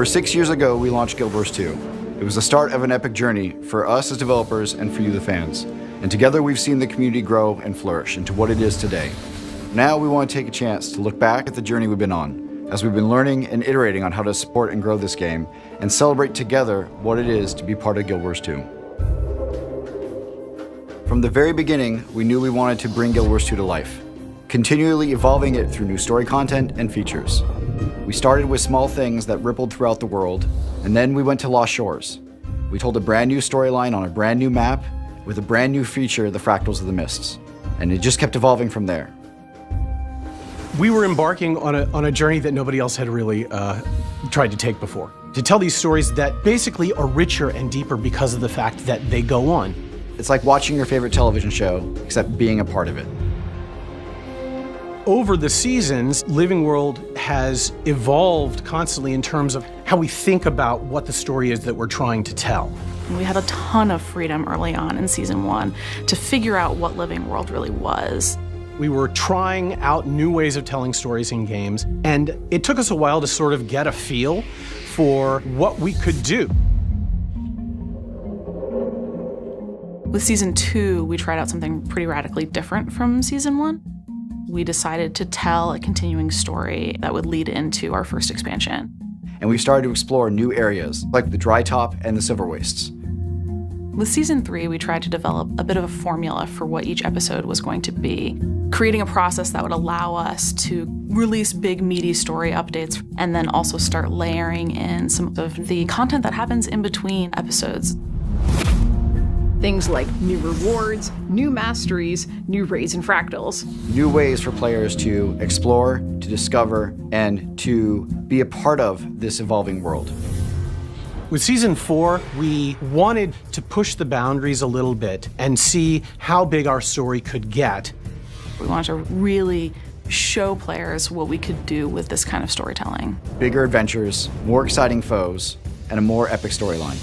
Over 6 years ago, we launched Guild Wars 2. It was the start of an epic journey for us as developers and for you, the fans. And together we've seen the community grow and flourish into what it is today. Now we want to take a chance to look back at the journey we've been on, as we've been learning and iterating on how to support and grow this game, and celebrate together what it is to be part of Guild Wars 2. From the very beginning, we knew we wanted to bring Guild Wars 2 to life, continually evolving it through new story content and features. We started with small things that rippled throughout the world, and then we went to Lost Shores. We told a brand new storyline on a brand new map with a brand new feature, the Fractals of the Mists. And it just kept evolving from there. We were embarking on a journey that nobody else had really tried to take before. To tell these stories that basically are richer and deeper because of the fact that they go on. It's like watching your favorite television show, except being a part of it. Over the seasons, Living World has evolved constantly in terms of how we think about what the story is that we're trying to tell. We had a ton of freedom early on in season 1 to figure out what Living World really was. We were trying out new ways of telling stories in games, and it took us a while to sort of get a feel for what we could do. With season 2, we tried out something pretty radically different from season 1. We decided to tell a continuing story that would lead into our first expansion. And we started to explore new areas, like the Dry Top and the Silver Wastes. With season 3, we tried to develop a bit of a formula for what each episode was going to be, creating a process that would allow us to release big, meaty story updates, and then also start layering in some of the content that happens in between episodes. Things like new rewards, new masteries, new raids and fractals. New ways for players to explore, to discover, and to be a part of this evolving world. With season 4, we wanted to push the boundaries a little bit and see how big our story could get. We wanted to really show players what we could do with this kind of storytelling. Bigger adventures, more exciting foes, and a more epic storyline.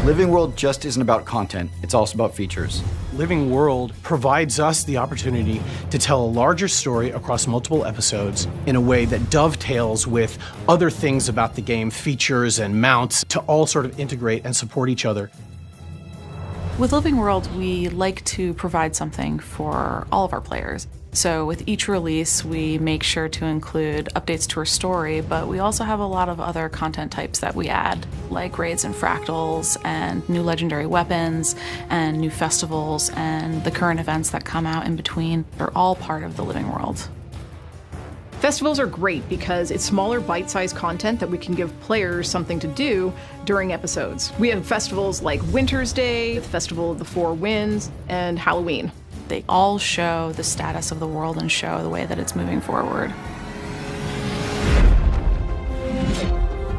Living World just isn't about content, it's also about features. Living World provides us the opportunity to tell a larger story across multiple episodes in a way that dovetails with other things about the game, features and mounts, to all sort of integrate and support each other. With Living World, we like to provide something for all of our players. So with each release, we make sure to include updates to our story, but we also have a lot of other content types that we add, like raids and fractals, and new legendary weapons, and new festivals, and the current events that come out in between. They're all part of the Living World. Festivals are great because it's smaller bite-sized content that we can give players something to do during episodes. We have festivals like Winter's Day, the Festival of the Four Winds, and Halloween. They all show the status of the world and show the way that it's moving forward.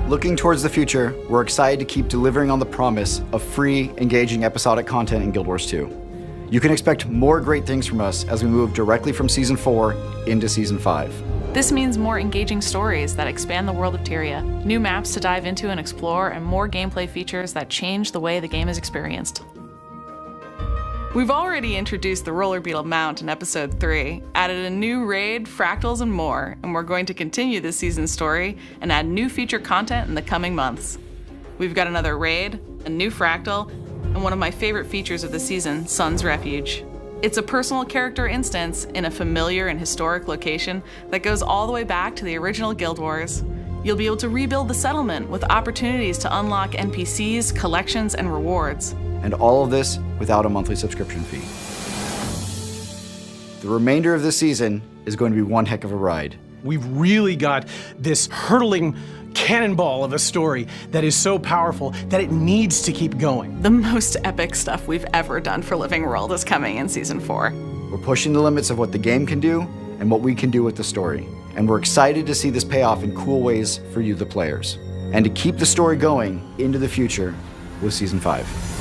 Looking towards the future, we're excited to keep delivering on the promise of free, engaging episodic content in Guild Wars 2. You can expect more great things from us as we move directly from Season 4 into Season 5. This means more engaging stories that expand the world of Tyria, new maps to dive into and explore, and more gameplay features that change the way the game is experienced. We've already introduced the Roller Beetle mount in Episode 3, added a new raid, fractals, and more, and we're going to continue this season's story and add new feature content in the coming months. We've got another raid, a new fractal, and one of my favorite features of the season, Sun's Refuge. It's a personal character instance in a familiar and historic location that goes all the way back to the original Guild Wars. You'll be able to rebuild the settlement with opportunities to unlock NPCs, collections, and rewards. And all of this without a monthly subscription fee. The remainder of this season is going to be one heck of a ride. We've really got this hurtling cannonball of a story that is so powerful that it needs to keep going. The most epic stuff we've ever done for Living World is coming in Season 4. We're pushing the limits of what the game can do and what we can do with the story. And we're excited to see this pay off in cool ways for you, the players. And to keep the story going into the future with Season 5.